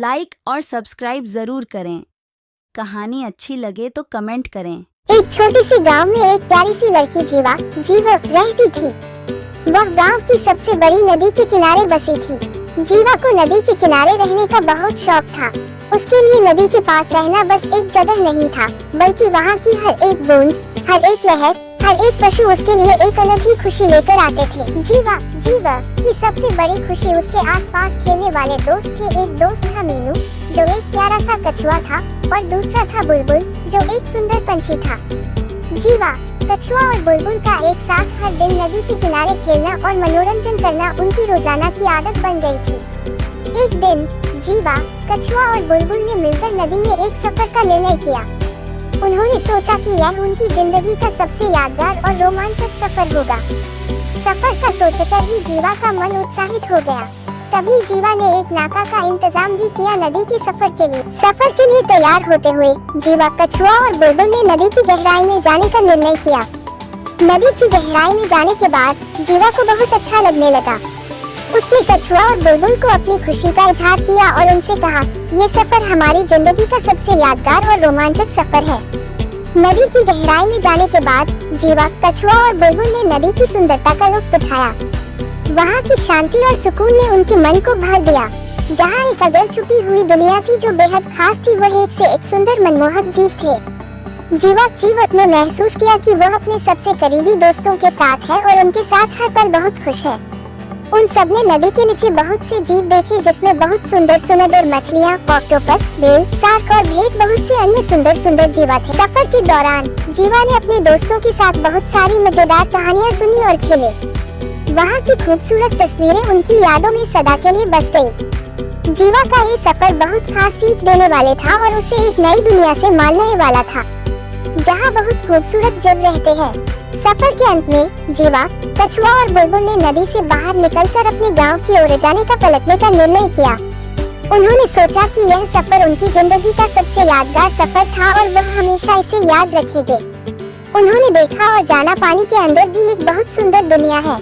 Like और subscribe जरूर करें। कहानी अच्छी लगे तो कमेंट करें। एक छोटे से गांव में एक प्यारी सी लड़की जीवा रहती थी। वह गांव की सबसे बड़ी नदी के किनारे बसी थी। जीवा को नदी के किनारे रहने का बहुत शौक था। उसके लिए नदी के पास रहना बस एक जगह नहीं था, बल्कि वहाँ की हर एक बूंद, हर एक लहर, हर एक पशु उसके लिए एक अलग ही खुशी लेकर आते थे। जीवा की सबसे बड़ी खुशी उसके आसपास खेलने वाले दोस्त थे। एक दोस्त था मीनू, जो एक प्यारा सा कछुआ था, और दूसरा था बुलबुल, जो एक सुंदर पंछी था। जीवा, कछुआ और बुलबुल का एक साथ हर दिन नदी के किनारे खेलना और मनोरंजन करना उनकी रोजाना की आदत बन गई थी। एक दिन जीवा, कछुआ और बुलबुल ने मिलकर नदी में एक सफर का निर्णय किया। उन्होंने सोचा कि यह उनकी जिंदगी का सबसे यादगार और रोमांचक सफर होगा। सफर का सोचकर ही जीवा का मन उत्साहित हो गया। तभी जीवा ने एक नाका का इंतजाम भी किया नदी के सफर के लिए। सफर के लिए तैयार होते हुए जीवा, कछुआ और बुलबुल ने नदी की गहराई में जाने का निर्णय किया। नदी की गहराई में जाने के बाद जीवा को बहुत अच्छा लगने लगा। उसने कछुआ और बुलबुल को अपनी खुशी का इजहार किया और उनसे कहा, ये सफर हमारी जिंदगी का सबसे यादगार और रोमांचक सफर है। नदी की गहराई में जाने के बाद जीवा, कछुआ और बुलबुल ने नदी की सुंदरता का लुत्फ उठाया। वहाँ की शांति और सुकून ने उनके मन को भर दिया। जहाँ एक अगर छुपी हुई दुनिया थी जो बेहद खास थी, वह एक से एक सुंदर मनमोहक जीव थे। जीवा ने महसूस किया कि वह अपने सबसे करीबी दोस्तों के साथ है और उनके साथ हर पल बहुत खुश है। उन सब ने नदी के नीचे बहुत से जीव देखे, जिसमें बहुत सुंदर सुंदर मछलियाँ, ऑक्टोपस, व्हेल, शार्क और भेड़, बहुत से अन्य सुंदर जीवा थे। सफर के दौरान जीवा ने अपने दोस्तों के साथ बहुत सारी मजेदार कहानियाँ सुनी और खेले। वहाँ की खूबसूरत तस्वीरें उनकी यादों में सदा के लिए बस गई। जीवा का ये सफर बहुत खास सीख देने वाले था और उसे एक नई दुनिया से मिलने वाला था, जहाँ बहुत खूबसूरत जीव रहते हैं। सफर के अंत में जीवा, कछुआ और बुलबुल ने नदी से बाहर निकलकर अपने गांव की ओर जाने का पलटने का निर्णय किया। उन्होंने सोचा कि यह सफर उनकी जिंदगी का सबसे यादगार सफर था और वह हमेशा इसे याद रखेंगे। उन्होंने देखा और जाना पानी के अंदर भी एक बहुत सुंदर दुनिया है,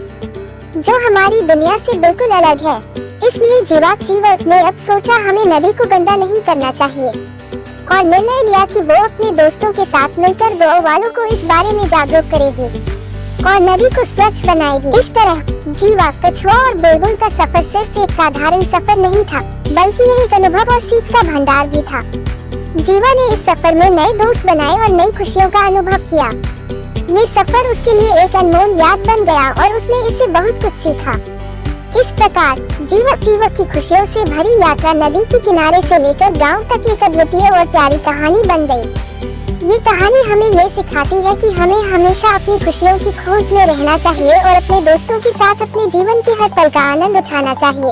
जो हमारी दुनिया से बिल्कुल अलग है। इसलिए जीवा ने अब सोचा हमें नदी को गंदा नहीं करना चाहिए, और निर्णय लिया कि वो अपने दोस्तों के साथ मिलकर गाँव वालों को इस बारे में जागरूक करेगी और नदी को स्वच्छ बनाएगी। इस तरह जीवा, कछुआ और बुलबुल का सफर सिर्फ एक साधारण सफर नहीं था, बल्कि यह एक अनुभव और सीख का भंडार भी था। जीवा ने इस सफर में नए दोस्त बनाए और नई खुशियों का अनुभव किया। ये सफर उसके लिए एक अनमोल याद बन गया और उसने इससे बहुत कुछ सीखा। इस प्रकार जीवा की खुशियों से भरी यात्रा नदी के किनारे से लेकर गांव तक एक अद्वितीय और प्यारी कहानी बन गई। ये कहानी हमें ये सिखाती है कि हमें हमेशा अपनी खुशियों की खोज में रहना चाहिए और अपने दोस्तों के साथ अपने जीवन के हर पल का आनंद उठाना चाहिए।